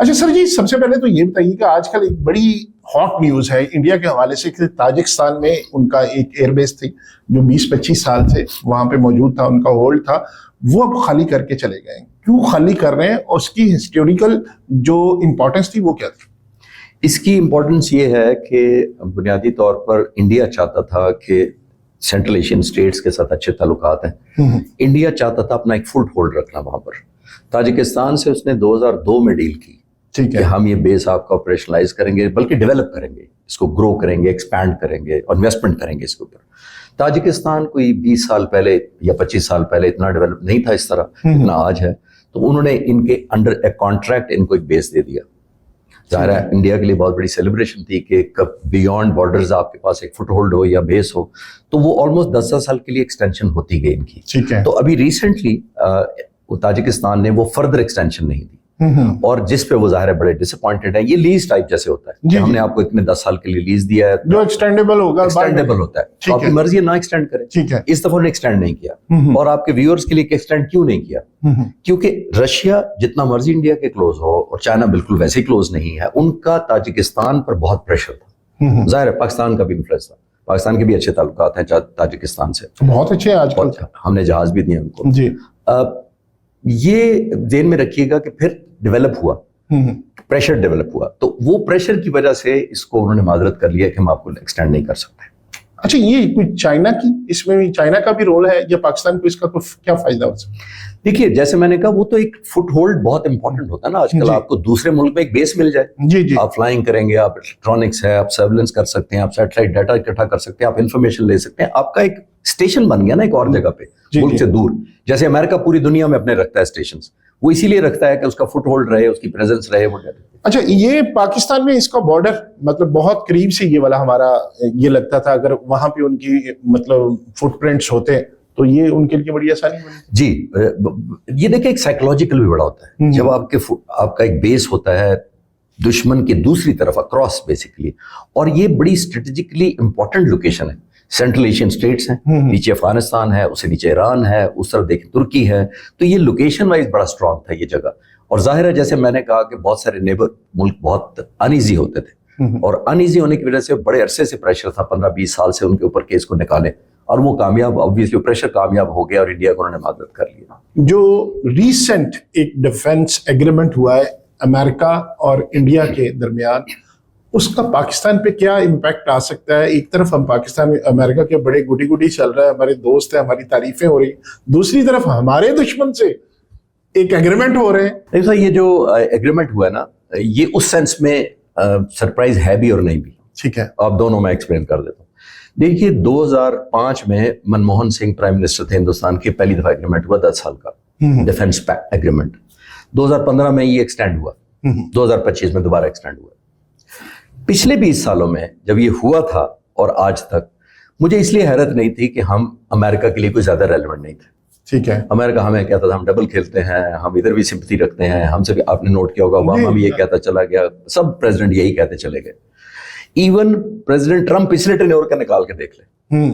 اچھا سر جی، سب سے پہلے تو یہ بتائیے کہ آج کل ایک بڑی ہاٹ نیوز ہے انڈیا کے حوالے سے کہ تاجکستان میں ان کا ایک ایئر بیس تھی جو 20-25 سال سے وہاں پہ موجود تھا، ان کا ہولڈ تھا، وہ اب خالی کر کے چلے گئے. کیوں خالی کر رہے ہیں اور اس کی ہسٹوریکل جو امپورٹنس تھی وہ کیا تھی؟ اس کی امپورٹنس یہ ہے کہ بنیادی طور پر انڈیا چاہتا تھا کہ سینٹرل ایشین اسٹیٹس کے ساتھ اچھے تعلقات ہیں. انڈیا چاہتا تھا اپنا ایک فٹ ہولڈ رکھنا وہاں پر. تاجکستان سے اس نے 2002 میں ڈیل کی کہ ہم یہ بیس آپ کا آپریشنلائز کریں گے، بلکہ ڈیولپ کریں گے، اس کو گرو کریں گے، ایکسپینڈ کریں گے اور انویسٹمنٹ کریں گے اس کے اوپر. تاجکستان کوئی 20 سال پہلے یا 25 سال پہلے اتنا ڈیولپ نہیں تھا اس طرح اتنا آج ہے. تو انہوں نے ان کے انڈر اے کانٹریکٹ ان کو ایک بیس دے دیا. ظاہر ہے انڈیا کے لیے بہت بڑی سیلیبریشن تھی کہ کب بیونڈ بارڈرز آپ کے پاس ایک فٹ ہولڈ ہو یا بیس ہو. تو وہ آلموسٹ 10 سال کے لیے ایکسٹینشن ہوتی گئی ان کی. تو ابھی ریسنٹلی تاجکستان نے وہ فردر ایکسٹینشن نہیں دی، اور جس پہ وہ ظاہر ہے بڑے ڈس اپوائنٹڈ ہیں. یہ لیز ٹائپ جیسے ہوتا ہے کہ ہم نے آپ کو اتنے 10 سال کے لیے لیز دیا ہے جو ایکسٹینڈیبل ہوگا، ایکسٹینڈیبل ہوتا ہے، تو آپ کی مرضی ہے نہ ایکسٹینڈ کریں. اس دفعہ نے ایکسٹینڈ نہیں کیا. اور آپ کے ویورز کے لیے ایکسٹینڈ کیوں نہیں کیا؟ کیونکہ رشیا جتنا مرضی انڈیا کے کلوز ہو اور چائنا بالکل ویسے ہی کلوز نہیں ہے، ان کا تاجکستان پر بہت پریشر تھا. ظاہر ہے پاکستان کا بھی انفلوئنس تھا، پاکستان کے بھی اچھے تعلقات ہیں تاجکستان سے، بہت اچھے آج کل. ہم نے جہاز بھی دیے ان کو. یہ ذہن میں رکھیے گا کہ پھر ڈیولپ ہوا، پریشر ڈیولپ ہوا، تو وہ پریشر کی وجہ سے اس کو انہوں نے معذرت کر لیا کہ ہم آپ کو ایکسٹینڈ نہیں کر سکتے. اچھا یہ کوئی چائنا کی اس میں بھی چائنا کا بھی رول ہے یا پاکستان کو اس کا کیا فائدہ ہو سکتا ہے؟ دیکھیے جیسے میں نے کہا وہ تو ایک فٹ ہولڈ بہت امپورٹنٹ ہوتا ہے نا آج کل. آپ کو دوسرے ملک میں ایک بیس مل جائے، آپ فلائنگ کریں گے، آپ الیکٹرانکس ہے، آپ سرویلنس کر سکتے ہیں، آپ سیٹلائٹ ڈیٹا اکٹھا کر سکتے ہیں، آپ انفارمیشن لے سکتے ہیں. آپ کا ایک اسٹیشن بن گیا نا ایک اور جگہ پہ ملک سے دور. جیسے امریکہ پوری دنیا میں اپنے رکھتا ہے اسٹیشنز، وہ اسی لیے رکھتا ہے کہ اس کا فٹ ہولڈ رہے، اس کی پریزنس رہے. اچھا یہ پاکستان میں اس کا بارڈر مطلب بہت قریب سے یہ والا ہمارا یہ لگتا تھا، اگر وہاں پہ ان کی مطلب فٹ پرنٹس ہوتے تو یہ ان کے لیے بڑی آسانی بنی. جی یہ دیکھیں ایک سائیکولوجیکل بھی بڑا ہوتا ہے جب آپ کا ایک بیس ہوتا ہے دشمن کے دوسری طرف اکراس بیسیکلی، اور یہ بڑی اسٹریٹجکلی امپورٹنٹ لوکیشن ہے. سینٹرل ایشین اسٹیٹس ہیں، نیچے افغانستان ہے، اس سے نیچے ایران ہے، اس طرف دیکھیں ترکی ہے. تو یہ لوکیشن وائز بڑا اسٹرانگ تھا یہ جگہ. اور ظاہر ہے جیسے میں نے کہا کہ بہت سارے نیبر ملک بہت انیزی ہوتے تھے، اور انیزی ہونے کی وجہ سے بڑے عرصے سے پریشر تھا، 15-20 سال سے ان کے اوپر کیس کو نکالے، اور وہ کامیاب obviously پریشر کامیاب ہو گیا اور انڈیا کو انہوں نے معذرت کر لیا. جو ریسنٹ ایک ڈیفنس ایگریمنٹ ہوا ہے امریکہ اور انڈیا کے درمیان، اس کا پاکستان پہ کیا امپیکٹ آ سکتا ہے؟ ایک طرف ہم پاکستان میں امریکہ کے بڑے گڈی گڈی چل رہا ہے، ہمارے دوست ہیں، ہماری تعریفیں ہو رہی ہیں، دوسری طرف ہمارے دشمن سے ایک ایگریمنٹ ہو رہے ہیں. ایسا یہ جو ایگریمنٹ ہوا ہے نا، یہ اس سینس میں سرپرائز ہے بھی اور نہیں بھی. ٹھیک ہے، آپ دونوں میں ایکسپلین کر دیتا ہوں. دیکھیے 2005 میں منموہن سنگھ پرائم منسٹر تھے ہندوستان کے، پہلی دفعہ ایگریمنٹ ہوا 10 سال کا ڈیفنس ایگریمنٹ. 2015 میں یہ ایکسٹینڈ ہوا، 2025 میں دوبارہ ایکسٹینڈ ہوا. پچھلے 20 سالوں میں جب یہ ہوا تھا اور آج تک مجھے اس لیے حیرت نہیں تھی کہ ہم امریکہ کے لیے کوئی زیادہ ریلیونٹ نہیں تھے. ٹھیک ہے، امریکہ ہمیں کہتا تھا ہم ڈبل کھیلتے ہیں، ہم ادھر بھی سمپتی رکھتے ہیں، ہم سے بھی آپ نے نوٹ کیا ہوگا اوباما بھی یہ کہتا چلا گیا، سب پریزیڈنٹ یہی کہتے چلے گئے. ایون پریزیڈنٹ ٹرمپ پچھلے ٹینیور کا نکال کے دیکھ لیں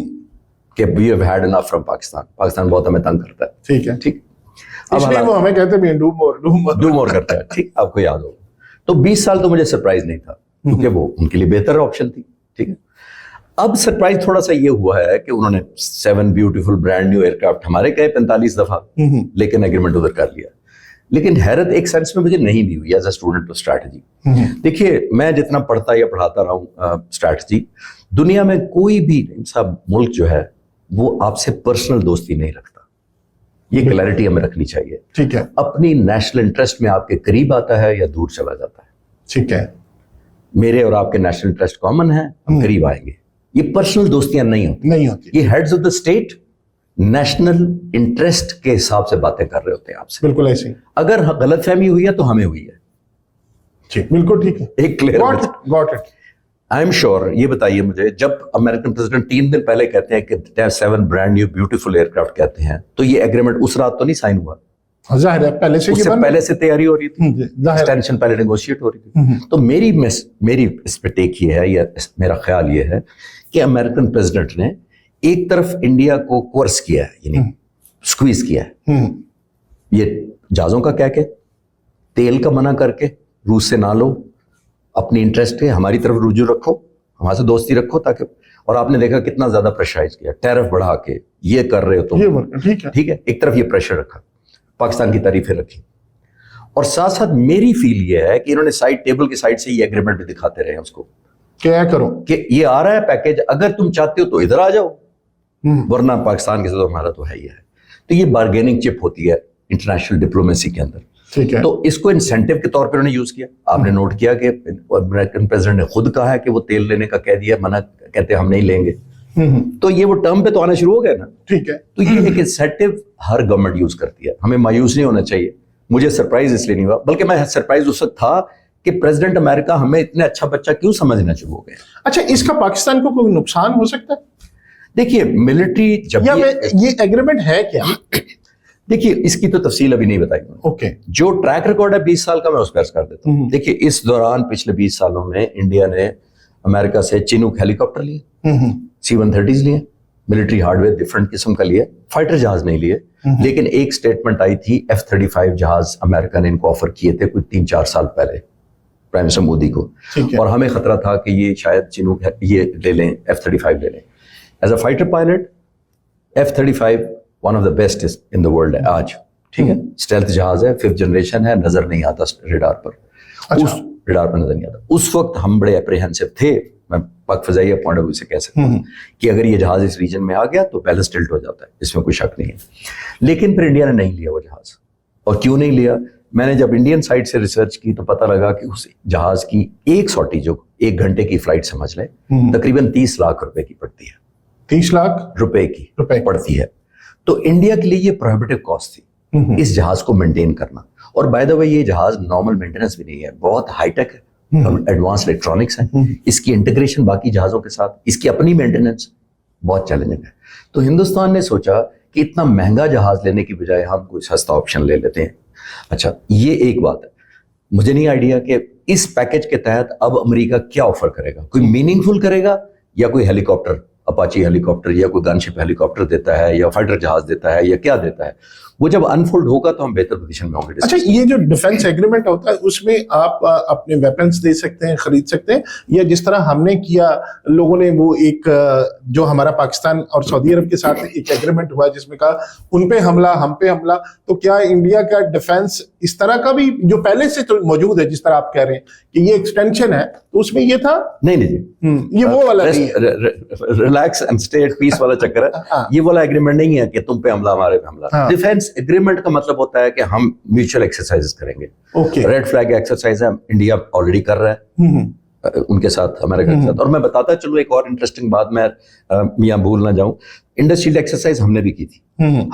کہ we have had enough from Pakistan. Pakistan بہت ہمیں تنگ کرتا ہے. ٹھیک ہے، ٹھیک، اب وہ ہمیں کہتے ہیں ڈو مور کرتا ہے. ٹھیک، آپ کو یاد ہوگا. تو 20 سال تو مجھے سرپرائز نہیں تھا کیونکہ وہ ان کے لیے بہتر آپشن تھی. ٹھیک ہے، اب سرپرائز تھوڑا سا یہ ہوا ہے کہ انہوں نے 7 بیوٹیفل برانڈ نیو ایئرکرافٹ ہمارے کہے 45 دفعہ، لیکن ایگریمنٹ ادھر کر لیا. لیکن حیرت ایک سینس میں مجھے نہیں بھی ہوئی as a student of strategy. دیکھیے میں جتنا پڑھتا یا پڑھاتا رہا ہوں اسٹریٹجی، دنیا میں کوئی بھی سب ملک جو ہے وہ آپ سے پرسنل دوستی نہیں رکھتا. یہ کلیئرٹی ہمیں رکھنی چاہیے. ٹھیک ہے، اپنی نیشنل انٹرسٹ میں آپ کے قریب آتا ہے یا دور چلا جاتا ہے. ٹھیک ہے، میرے اور آپ کے نیشنل انٹرسٹ کامن ہے، ہم قریب آئیں گے. یہ پرسنل دوستیاں نہیں ہوتی. یہ heads of the state national interest کے حساب سے باتیں کر رہے ہوتے ہیں آپ سے. بالکل ایسے. اگر غلط فہمی ہوئی ہے تو ہمیں ہوئی ہے. ٹھیک، بالکل ٹھیک ہے، ایک clear got it. I am sure. یہ بتائیے مجھے، جب امریکن پریزیڈنٹ 3 دن پہلے کہتے ہیں کہ 7 brand new beautiful aircraft کہتے ہیں، تو یہ ایگریمنٹ اس رات تو نہیں سائن ہوا. ظاہر ہے پہلے سے تیاری ہو رہی تھی، ایکسٹینشن پہلے نیگوشیٹ ہو رہی تھی. تو میری اس پہ ٹیک یہ ہے یا میرا خیال یہ ہے کہ امریکن پریزیڈنٹ نے ایک طرف انڈیا کو کورس کیا ہے، یعنی سکویز کیا ہے، یہ جہازوں کا کہہ کے، تیل کا منع کر کے، روس سے نہ لو, اپنی انٹرسٹ ہے ہماری طرف رجوع رکھو, ہمارے سے دوستی رکھو, تاکہ اور آپ نے دیکھا کتنا زیادہ پریشرائز کیا, ٹیرف بڑھا کے یہ کر رہے ہو تم, ٹھیک ہے, ایک طرف یہ پریشر رکھا, پاکستان کی تعریفیں رکھی, اور ساتھ ساتھ میری فیل یہ ہے کہ انہوں نے سائڈ ٹیبل کی سائڈ سے یہ ایگریمنٹ بھی دکھاتے رہے ہیں اس کو, کیا کرو کہ یہ آ رہا ہے پیکیج, اگر تم چاہتے ہو تو ادھر آ جاؤ, ورنہ پاکستان کے ساتھ ہمارا تو ہے ہی ہے. تو یہ بارگیننگ چپ ہوتی ہے انٹرنیشنل ڈپلومیسی کے اندر, ٹھیک ہے. تو اس کو انسینٹیو کے طور پہ انہوں نے یوز کیا. آپ نے نوٹ کیا کہ امریکن پریزیڈنٹ نے خود کہا ہے کہ وہ تیل لینے کا کہہ دیا, منع کہتے ہم نہیں لیں گے, تو یہ وہ ٹرم پہ تو آنا شروع ہو گیا نا, ٹھیک ہے. تو یہ ایک انسینٹیو ہر گورنمنٹ یوز کرتی ہے, ہمیں مایوس نہیں ہونا چاہیے. مجھے سرپرائز اس لیے نہیں ہوا, بلکہ میں سرپرائز اس وقت تھا کہ پریزیڈنٹ امریکہ ہمیں اتنا اچھا بچہ کیوں سمجھنا شروع ہو گیا. اچھا, اس کا پاکستان کو کوئی نقصان ہو سکتا ہے؟ دیکھیے ملٹری جب یہ ایگریمنٹ ہے کیا؟ دیکھیے اس کی تو تفصیل ابھی نہیں بتائی. اوکے, جو ٹریک ریکارڈ ہے 20 سال کا, میں اس پہ عرض کر دیتا ہوں. دیکھیے اس دوران پچھلے 20 سالوں میں انڈیا نے امریکہ سے چینوک ہیلی کاپٹر لیے, C-130s لیے, ملٹری ہارڈ ویئر ڈفرنٹ قسم کا لیے, فائٹر جہاز نہیں لیے. لیکن ایک سٹیٹمنٹ آئی تھی F-35 جہاز امریکہ نے ان کو آفر کیے تھے کوئی 3-4 سال پہلے پرائم منسٹر مودی کو, اور ہمیں خطرہ تھا کہ یہ شاید چینوک یہ لے لیں, F-35 لے لیں. As a fighter pilot F-35 one of the best in the world ہے آج, ٹھیک ہے, اسٹیلتھ جہاز ہے, 5th جنریشن ہے, نظر نہیں آتا ریڈار پر, ریڈار پر نظر نہیں آتا. اس وقت ہم بڑے اپریہنسو تھے, میں پاک فضائیہ پوائنٹ آف ویو سے کہہ سکتا ہوں کہ اگر یہ جہاز اس ریجن میں آ گیا تو بیلنس ٹلٹ ہو جاتا ہے, اس میں کوئی شک نہیں ہے. لیکن پھر انڈیا نے نہیں لیا وہ جہاز, اور کیوں نہیں لیا؟ میں نے جب انڈین سائڈ سے ریسرچ کی تو پتہ لگا کہ اس جہاز کی ایک سوٹی جو 1 گھنٹے کی فلائٹ سمجھ لیں تقریباً 30 لاکھ روپے کی پڑتی ہے. 30 لاکھ روپے کی پڑتی ہے. تو انڈیا کے لیے یہ پروہیبٹیو کاسٹ تھی اس جہاز کو مینٹین کرنا. اور بائی دا وے یہ جہاز نارمل مینٹیننس بھی نہیں ہے, بہت ہائی ٹیک ہے, ایڈوانس الیکٹرانکس ہیں, اس کی انٹیگریشن باقی جہازوں کے ساتھ, اس کی اپنی مینٹیننس بہت چیلنجنگ ہے. تو ہندوستان نے سوچا کہ اتنا مہنگا جہاز لینے کی بجائے ہم کوئی سستا آپشن لے لیتے ہیں. اچھا, یہ ایک بات ہے. مجھے نہیں آئیڈیا کہ اس پیکج کے تحت اب امریکہ کیا آفر کرے گا, کوئی میننگ فل کرے گا, یا کوئی ہیلی کاپٹر, اپاچی ہیلی کاپٹر, یا کوئی گن شپ ہیلی کاپٹر دیتا ہے, یا فائٹر جہاز دیتا ہے, یا کیا دیتا ہے. وہ جب انفولڈ ہوگا تو ہم بہتر پوزیشن میں ہوں گے. اچھا, یہ جو ڈیفنس ایگریمنٹ ہوتا ہے اس میں آپ اپنے ویپنز دے سکتے ہیں, خرید سکتے ہیں, یا جس طرح ہم نے کیا لوگوں نے وہ ایک جو ہمارا پاکستان اور سعودی عرب کے ساتھ ایک ایگریمنٹ ہوا جس میں کہا ان پہ حملہ ہم پہ حملہ, تو کیا انڈیا کا ڈیفنس اس طرح کا بھی جو پہلے سے تو موجود ہے جس طرح آپ کہہ رہے ہیں کہ یہ ایکسٹینشن ہے, تو اس میں یہ تھا؟ نہیں جی, یہ وہ والا relax and stay at peace والا چکر ہے. یہ والا ایگریمنٹ نہیں ہے کہ تم پہ حملہ ہمارے پہ حملہ. ڈیفنس ایگریمنٹ کا مطلب ہوتا ہے کہ ہم میوچل ایکسرسائز کریں گے. ریڈ فلیگ ایکسرسائز ہے, انڈیا آلریڈی کر رہا ہے ان کے ساتھ, امریکہ کے ساتھ. اور میں بتاتا چلوں ایک اور انٹرسٹنگ بات, میں میاں بھول نہ جاؤں, انڈس شیلڈ ایکسرسائز ہم نے بھی کی تھی.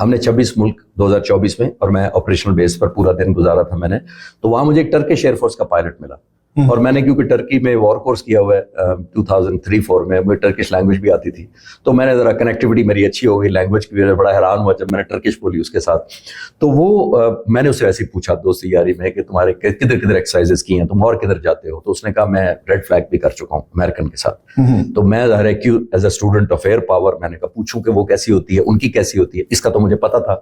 ہم نے 26 ملک 2024 میں, اور میں آپریشنل بیس پر پورا دن گزارا تھا میں نے. تو وہاں مجھے ایک ٹرکش ایئر فورس کا پائلٹ ملا, اور میں نے کیونکہ ٹرکی میں وار کورس کیا ہوا ہے 2003-4 میں, مجھے ٹرکش لینگویج بھی آتی تھی, تو میں نے ذرا کنیکٹیوٹی میری اچھی ہو گئی لینگویج کی وجہ سے. بڑا حیران ہوا جب میں نے ٹرکش بولی اس کے ساتھ. تو وہ میں نے اسے ایسے ہی پوچھا دوستی یاری میں کہ تمہارے کدھر کدھر ایکسرسائزز کی ہیں تم, اور کدھر جاتے ہو؟ تو اس نے کہا میں ریڈ فلیگ بھی کر چکا ہوں امریکن کے ساتھ. تو میں ظاہر ہے کہ as a student of air power میں نے کہا پوچھوں کہ وہ کیسی ہوتی ہے, ان کی کیسی ہوتی ہے, اس کا تو مجھے پتا تھا.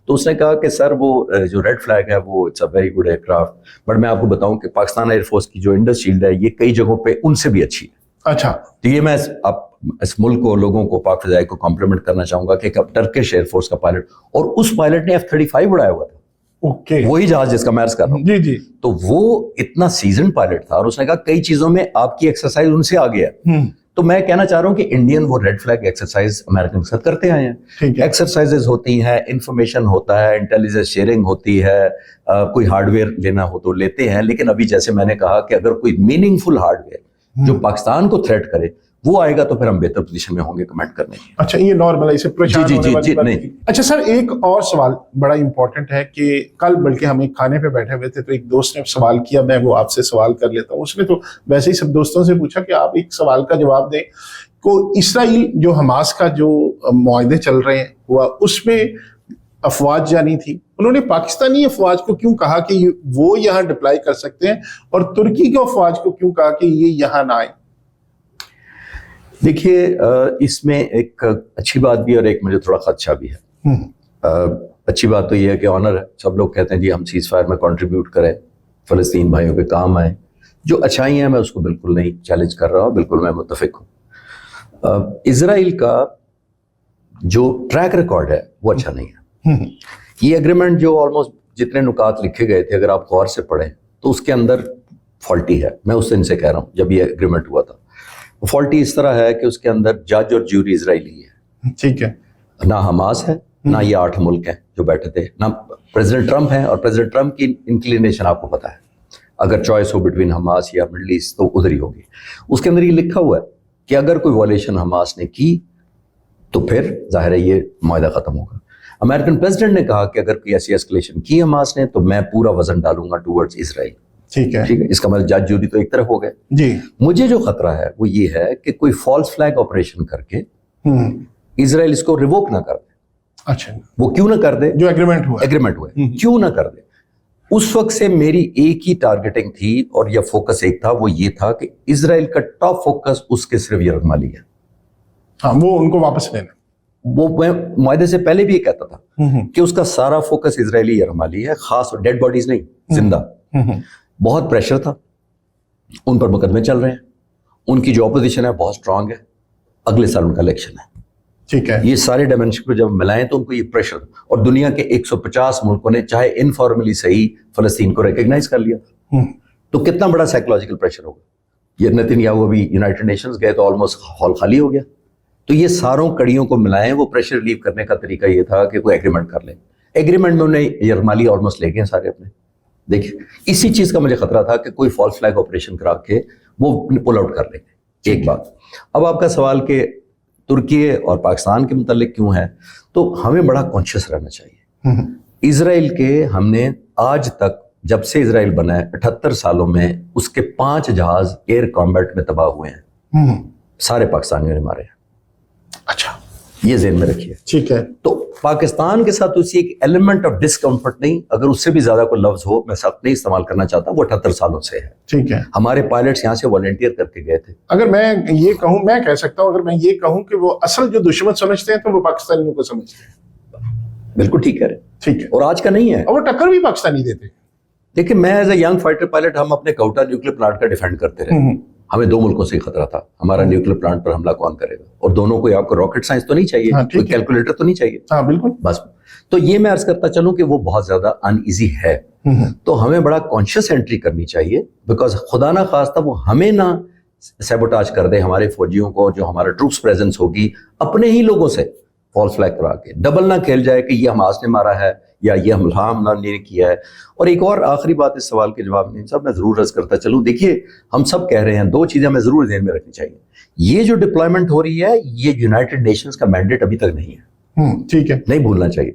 تو اس نے کہا کہ سر وہ جو ریڈ فلیگ ہے وہ it's a very good aircraft, but میں آپ کو بتاؤں کہ پاکستان ایئر فورس کی جو انڈس شیلڈ ہے یہ کئی جگہوں پہ ان سے بھی اچھی ہے. اچھا, تو یہ میں اس ملک کو, لوگوں کو, پاک فضائیہ کو کمپلیمنٹ کرنا چاہوں گا کہ ٹرکش ایئر فورس کا پائلٹ, اور اس پائلٹ نے F-35 اڑایا ہوا تھا. وہی جہاز جس کا میں عرض کر رہا ہوں. جی جی. تو وہ اتنا سیزن پائلٹ تھا, اور اس نے کہا کئی چیزوں میں آپ کی ایکسرسائز ان سے آگے ہے. تو میں کہنا چاہ رہا ہوں کہ انڈین وہ ریڈ فلیگ ایکسرسائز امریکن کے ساتھ کرتے آئے ہیں. ایکسرسائزز ہوتی ہیں, انفارمیشن ہوتا ہے, انٹیلیجنس شیئرنگ ہوتی ہے, کوئی ہارڈ ویئر لینا ہو تو لیتے ہیں. لیکن ابھی جیسے میں نے کہا کہ اگر کوئی میننگ فل ہارڈ ویئر جو پاکستان کو تھریٹ کرے وہ آئے گا تو پھر ہم بہتر پوزیشن میں ہوں گے کمنٹ کرنے کی. اچھا, یہ نارمل ہے, اسے پریشان ہونے والی بات نہیں. اچھا سر, ایک اور سوال بڑا امپورٹنٹ ہے کہ کل بلکہ ہم ایک کھانے پہ بیٹھے ہوئے تھے تو ایک دوست نے سوال کیا, میں وہ آپ سے سوال کر لیتا ہوں. اس نے تو ویسے ہی سب دوستوں سے پوچھا کہ آپ ایک سوال کا جواب دیں. کو اسرائیل جو حماس کا جو معاہدے چل رہے ہیں ہوا, اس میں افواج جانی تھی, انہوں نے پاکستانی افواج کو کیوں کہا کہ وہ یہاں ڈپلائی کر سکتے ہیں, اور ترکی کے افواج کو کیوں کہا کہ یہ یہاں نہ آئے؟ دیکھیے اس میں ایک اچھی بات بھی اور ایک مجھے تھوڑا خدشہ بھی ہے. اچھی بات تو یہ ہے کہ آنر ہے, سب لوگ کہتے ہیں جی ہم سیز فائر میں کنٹریبیوٹ کریں, فلسطین بھائیوں کے کام آئیں. جو اچھائی ہیں میں اس کو بالکل نہیں چیلنج کر رہا ہوں, بالکل میں متفق ہوں. اسرائیل کا جو ٹریک ریکارڈ ہے وہ اچھا نہیں ہے. یہ ایگریمنٹ جو آلموسٹ جتنے نکات لکھے گئے تھے اگر آپ غور سے پڑھیں تو اس کے اندر فالٹی ہے. میں اس دن سے کہہ رہا ہوں جب یہ ایگریمنٹ ہوا تھا, فالٹی اس طرح ہے کہ اس کے اندر جج اور جیوری اسرائیلی ہے. ٹھیک ہے. نہ حماس ہے, نہ یہ 8 ملک ہیں جو بیٹھے تھے, نہ پریزیڈنٹ ٹرمپ ہیں. اور پریزیڈنٹ ٹرمپ کی انکلینیشن آپ کو پتا ہے, اگر چوائس ہو بٹوین حماس یا مڈل ایسٹ تو ادھر ہی ہوگی. اس کے اندر یہ لکھا ہوا ہے کہ اگر کوئی وائلیشن حماس نے کی تو پھر ظاہر ہے یہ معاہدہ ختم ہوگا. امریکن پریزیڈنٹ نے کہا کہ اگر کوئی ایسی ایسکلیشن کی حماس نے تو میں پورا وزن ڈالوں گا ٹورڈز اسرائیل. ٹھیک ہے. ٹھیک ہے, اس کا مطلب جج جوری تو ایک طرف ہو گئے. جی. مجھے جو خطرہ ہے وہ یہ ہے کہ کوئی فالس فلیگ آپریشن کر کے اسرائیل اس کو ریووک نہ کر دے. اچھا, وہ کیوں نہ کر دے جو ایگریمنٹ ہوا کیوں نہ کر دے. اس وقت سے میری ایک ہی ٹارگیٹنگ تھی اور یہ فوکس ایک تھا, وہ یہ تھا کہ اسرائیل کا ٹاپ فوکس اس کے صرف یرغمالی ہے. ہاں, وہ ان کو واپس لینا. وہ میں معاہدے سے پہلے بھی یہ کہتا تھا کہ اس کا سارا فوکس اسرائیلی یرغمالی ہے, خاص ڈیڈ باڈیز نہیں, زندہ. بہت پریشر تھا, ان پر مقدمے چل رہے ہیں, ان کی جو اپوزیشن ہے بہت اسٹرانگ ہے, اگلے سال ان کا الیکشن ہے. ٹھیک ہے. یہ سارے ڈائمینشن کو جب ملائیں تو ان کو یہ پریشر, اور دنیا کے 150 ملکوں نے چاہے انفارملی صحیح فلسطین کو ریکگنائز کر لیا, تو کتنا بڑا سائیکولوجیکل پریشر ہوگا. یہ نیتنیاہو ابھی یونائٹڈ نیشنز گئے تو آلموسٹ ہال خالی ہو گیا. تو یہ ساروں کڑیوں کو ملائیں, وہ پریشر ریلیو کرنے کا طریقہ یہ تھا کہ کوئی ایگریمنٹ کر لیں. ایگریمنٹ میں انہیں یرغمالی آلموسٹ لے گئے سارے اپنے. دیکھیں, اسی چیز کا مجھے خطرہ تھا کہ کوئی فالس فلیگ آپریشن کرا کے وہ پل آؤٹ کر لیں گے. ایک بات. اب آپ کا سوال کہ ترکی اور پاکستان کے متعلق کیوں ہے, تو ہمیں بڑا کانشیس رہنا چاہیے. اسرائیل کے ہم نے آج تک جب سے اسرائیل بنا ہے 78 سالوں میں اس کے 5 جہاز ایئر کامبیٹ میں تباہ ہوئے ہیں, سارے پاکستانیوں نے مارے ہیں. اچھا, یہ ذہن میں رکھیے. ٹھیک ہے. تو پاکستان کے ساتھ اسی ایک ایلیمنٹ آف ڈسکمفرٹ نہیں, اگر اس سے بھی زیادہ کوئی لفظ ہو میں سخت نہیں استعمال کرنا چاہتا, وہ 78 سالوں سے ہے. ٹھیک ہے. ہمارے پائلٹس یہاں سے والنٹیئر کر کے گئے تھے. اگر میں یہ کہوں, میں کہہ سکتا ہوں, اگر میں یہ کہوں کہ وہ اصل جو دشمن سمجھتے ہیں تو وہ پاکستانیوں کو سمجھتے ہیں. بالکل ٹھیک ہے. ٹھیک ہے. اور آج کا نہیں ہے, اور وہ ٹکر بھی پاکستانی دیتے. دیکھیں, میں as a young fighter pilot ہم اپنے کوٹا نیوکلیر پلانٹ کا ڈیفینڈ کرتے رہے. ہمیں 2 ملکوں سے ہی خطرہ تھا, ہمارا نیوکلیر پلانٹ پر حملہ کون کرے گا, اور دونوں کو آپ کو راکٹ سائنس تو نہیں چاہیے, کوئی کیلکولیٹر تو نہیں چاہیے. ہاں بالکل. بس تو یہ میں عرض کرتا چلوں کہ وہ بہت زیادہ ان ایزی ہے. تو ہمیں بڑا کانشیس انٹری کرنی چاہیے, بیکاز خدا نہ خواستہ وہ ہمیں نہ سیبوٹاج کر دے ہمارے فوجیوں کو, جو ہمارا ٹروپس پریزنس ہوگی اپنے ہی لوگوں سے فالس فلیگ کرا کے ڈبل نہ کھیل جائے کہ یہ حماس نے مارا ہے یا یہ حملہ نے کیا ہے. اور ایک اور آخری بات اس سوال کے جواب میں صاحب میں ضرور عرض کرتا چلوں, دیکھیے ہم سب کہہ رہے ہیں 2 چیزیں ہمیں ضرور ذہن میں رکھنی چاہیے. یہ جو ڈپلائمنٹ ہو رہی ہے یہ یونائٹڈ نیشنز کا مینڈیٹ ابھی تک نہیں ہے. ٹھیک ہے, نہیں بھولنا چاہیے.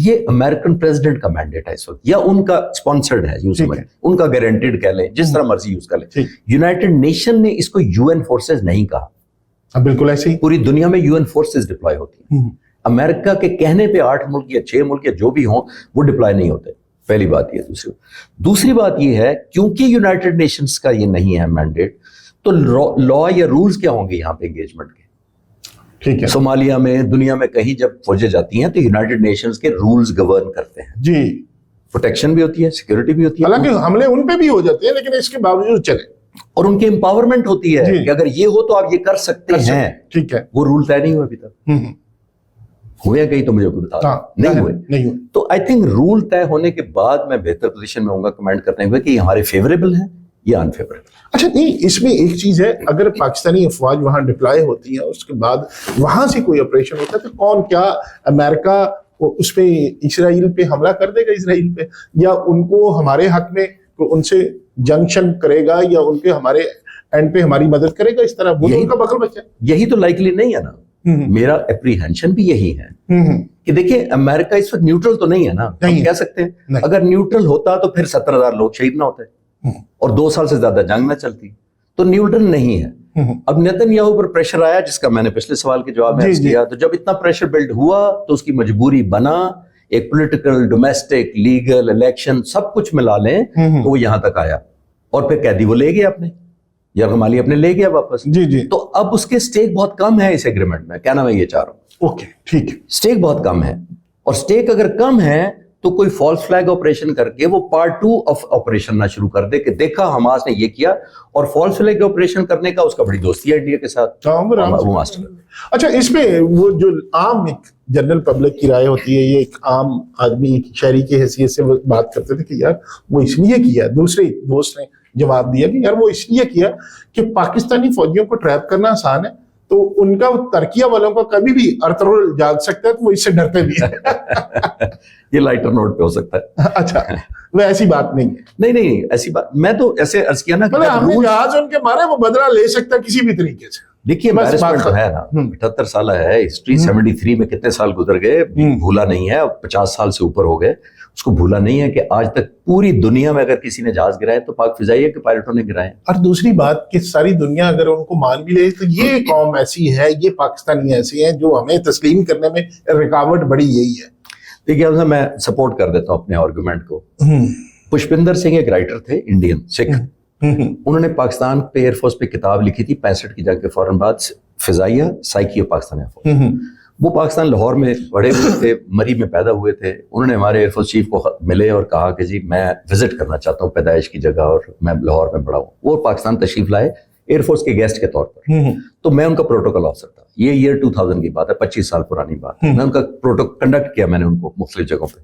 یہ امریکن پریزیڈنٹ کا مینڈیٹ ہے اس وقت, یا ان کا اسپانسرڈ ہے, یوز کریں ان کا گارنٹیڈ کہہ لیں, جس طرح مرضی یوز کر لیں. یونائٹڈ نیشن نے اس کو UN فورسز نہیں کہا. بالکل ایسے ہی پوری دنیا میں UN فورسز ڈپلائے ہوتی ہیں. امریکہ کے کہنے پہ 8 ملک یا 6 ملک یا جو بھی ہوں وہ ڈپلائے نہیں ہوتے. پہلی بات یہ. دوسری بات یہ ہے کیونکہ یونائٹڈ نیشنز کا یہ نہیں ہے مینڈیٹ, تو لا یا رولز کیا ہوں گے یہاں پہ انگیجمنٹ کے. ٹھیک ہے. صومالیہ میں, دنیا میں کہیں جب فوجیں جاتی ہیں تو یونائٹڈ نیشنز کے رولز گورن کرتے ہیں. جی, پروٹیکشن بھی ہوتی ہے, سیکورٹی بھی ہوتی ہے. حالانکہ حملے ان پہ بھی ہو جاتے ہیں لیکن اس کے باوجود چلے, اور ان کی امپاورمنٹ ہوتی ہے کہ اگر یہ ہو تو آپ یہ کر سکتے ہیں. ٹھیک ہے. وہ رول طے نہیں ہوئے ابھی تک. ہوئے کہیں تو مجھے کوئی بتا, نہیں ہوئے. تو آئی تھنک رول طے ہونے کے بعد میں بہتر پوزیشن میں ہوں گا کمنٹ کرنے ہوئے کہ یہ ہمارے فیوریبل ہیں یا انفیوریبل. اچھا نہیں, اس میں ایک چیز ہے, اگر پاکستانی افواج وہاں ڈپلائے ہوتی ہیں اس کے بعد وہاں سے کوئی آپریشن ہوتا ہے تو کون, کیا امریکہ اس پہ اسرائیل پہ حملہ کر دے گا اسرائیل پہ, یا ان کو ہمارے حق میں ان سے جنکشن کرے گا, یا ان کے ہمارے اینڈ پہ ہماری مدد کرے گا, اس طرح وہ ان کا بغل بچہ. یہی تو لائکلی نہیں ہے نا. میرا اپریہینشن بھی یہی ہے کہ دیکھیں امریکہ اس وقت نیوٹرل تو نہیں ہے نا. ہم کہہ سکتے ہیں اگر نیوٹرل ہوتا تو پھر 70,000 لوگ شہید نہ ہوتے اور 2 سال سے زیادہ جنگ نہ چلتی. تو نیوٹرل نہیں ہے. اب نیتنیاہو پر پریشر آیا, جس کا میں نے پچھلے سوال کے جواب میں کیا, تو جب اتنا پریشر بلڈ ہوا تو اس کی مجبوری بنا, ایک پولیٹیکل, ڈومیسٹک, لیگل, الیکشن سب کچھ ملا لیں تو وہ یہاں تک آیا. اور پھر قیدی وہ لے گیا اپنے, یرغمالی اپنے لے گیا واپس. تو اب اس کے سٹیک بہت کم ہے اس ایگریمنٹ میں, کہنا میں یہ چاہ رہا ہوں. اوکے ٹھیک ہے, سٹیک بہت کم ہے, اور سٹیک اگر کم ہے تو کوئی فالس فلیگ آپریشن کر کے وہ پارٹ 2 آف آپریشن نہ شروع کر دے کہ دیکھا حماس نے یہ کیا, اور فالس فلیگ آپریشن کرنے کا اس کا بڑی دوستی ہے انڈیا کے ساتھ. وہ ماسٹر. اچھا, اس پہ وہ جو عام ایک جنرل پبلک کی رائے ہوتی ہے, یہ ایک عام آدمی ایک شہری کی حیثیت سے وہ بات کرتے تھے کہ یار وہ اس لیے کیا, دوسرے دوست نے جواب دیا کہ یار وہ اس لیے کیا کہ پاکستانی فوجیوں کو ٹریپ کرنا آسان ہے, تو ان کا ترکیہ والوں کا کبھی بھی ارطغرل جاگ سکتا ہے, تو وہ اس سے ڈرتے بھی ہیں. یہ لائٹر نوٹ پہ ہو سکتا ہے. اچھا, وہ ایسی بات نہیں ہے. نہیں ایسی بات, میں تو ایسے عرض کیا نا, ہم نے جہاز ان کے مارے, وہ بدلہ لے سکتا ہے کسی بھی طریقے سے. دیکھیے embarrassment تو ہے نا, 78 سالہ ہے ہسٹری, 73 میں کتنے سال گزر گئے, بھولا نہیں ہے, 50 سال سے اوپر ہو گئے, اس کو بھولا نہیں ہے کہ آج تک پوری دنیا میں اگر کسی نے جہاز گرائے تو پاک فضائیہ کے پائلٹوں نے گرائے. اور دوسری بات کہ ساری دنیا اگر ان کو مان بھی لے تو یہ قوم ایسی ہے, یہ پاکستانی ایسے ہیں جو ہمیں تسلیم کرنے میں رکاوٹ بڑی یہی ہے. دیکھیے میں سپورٹ کر دیتا ہوں اپنے آرگومنٹ کو. پشپندر سنگھ ایک رائٹر تھے, انڈین سکھ, انہوں نے پاکستان پہ ایئر فورس پہ کتاب لکھی تھی 65 کی جنگ کے فوراً بعد, فضائیہ psyche of Pakistan air force. وہ پاکستان لاہور میں بڑے ہوئے تھے, مری میں پیدا ہوئے تھے. انہوں نے ہمارے ایئر فورس چیف کو ملے اور کہا کہ جی میں وزٹ کرنا چاہتا ہوں پیدائش کی جگہ, اور میں لاہور میں بڑا ہوں. وہ پاکستان تشریف لائے ایئر فورس کے گیسٹ کے طور پر. تو میں ان کا پروٹوکول آفیسر تھا. یہ ایئر 2000 کی بات ہے, 25 سال پرانی بات ہے. میں ان کا پروٹوکول کنڈکٹ کیا میں نے ان کو مختلف جگہوں پہ.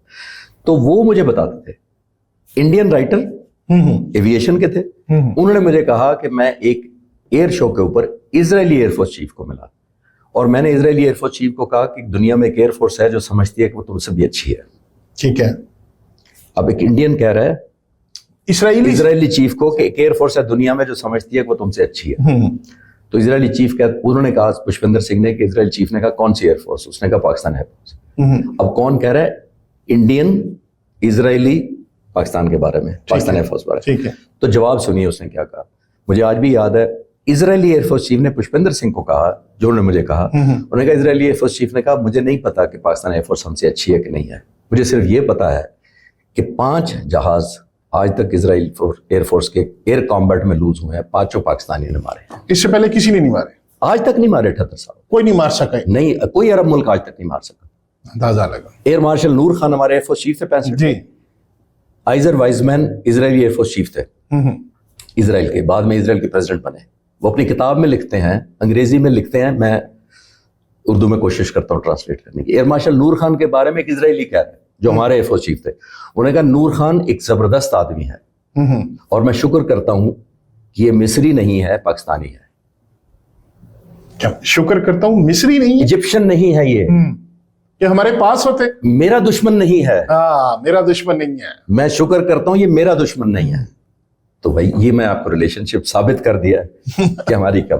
تو وہ مجھے بتاتے تھے, انڈین رائٹر ایویشن کے تھے. انہوں نے مجھے کہا کہ میں ایک ایئر شو کے اوپر اسرائیلی ایئر فورس چیف کو ملا, اور میں نے اسرائیلی ایئر فورس چیف کو کہا کہ دنیا میں ایک ایئر فورس ہے جو سمجھتی ہے کہ وہ تم سے بھی اچھی ہے. ٹھیک ہے. اب ایک انڈین کہہ رہا ہے اسرائیلی چیف کو کہ ایک ایئر فورس ہے دنیا میں جو سمجھتی ہے کہ وہ تم سے اچھی ہے. تو اسرائیلی چیف انہوں نے کہا, پشپندر سنگھ نے, کہ اسرائیلی چیف نے کہا کون سی ایئر فورس؟ اس نے کہا پاکستان ایئر فورس. اب کون کہہ رہا ہے؟ انڈین اسرائیلی پاکستان کے بارے میں, پاکستان ایئر فورس بارے میں. تو جواب سنیے اس نے کیا کہا, مجھے آج بھی یاد ہے. اسرائیلی ایئر فورس چیف نے پشپندر سنگھ کو کہا, جو انہوں نے مجھے کہا, انہوں نے کہا اسرائیلی ایئر فورس چیف نے کہا مجھے نہیں پتا کہ پاکستان ایئر فورس ہم سے اچھی ہے کہ نہیں ہے, مجھے صرف یہ پتا ہے کہ 5 جہاز آج تک اسرائیل ایئر فورس کے ایئر کامبیٹ میں لوز ہوئے ہیں, 5 پاکستانیوں نے مارے. اس سے پہلے کسی نے نہیں مارے, آج تک نہیں مارے. 78 سال کوئی نہیں مار سکا, نہیں کوئی عرب ملک آج تک نہیں مار سکا. اندازہ لگا. ایئر مارشل نور خان ہمارے ایئر فورس چیف تھے 65. جی. آئزر وائزمین اسرائیلی ایئر فورس چیف تھے, اسرائیل کے, بعد میں اسرائیل کے پریزیڈنٹ بنے. وہ اپنی کتاب میں لکھتے ہیں, انگریزی میں لکھتے ہیں, میں اردو میں کوشش کرتا ہوں ٹرانسلیٹ کرنے کی. ایئر مارشل نور خان کے بارے میں ایک اسرائیلی کہہ رہے ہیں جو ہمارے ایئر فورس چیف تھے, انہوں نے کہا نور خان ایک زبردست آدمی ہے, اور میں شکر کرتا ہوں کہ یہ مصری نہیں ہے, پاکستانی ہے. کیا شکر کرتا ہوں مصری نہیں ہے, ایجپشن نہیں ہے, یہ کہ ہمارے پاس ہوتے. میرا دشمن نہیں ہے, میرا دشمن نہیں ہے. میں شکر کرتا ہوں یہ میرا دشمن نہیں ہے. تو بھائی یہ میں آپ کو ریلیشن شپ ثابت کر دیا کہ ہماری کیا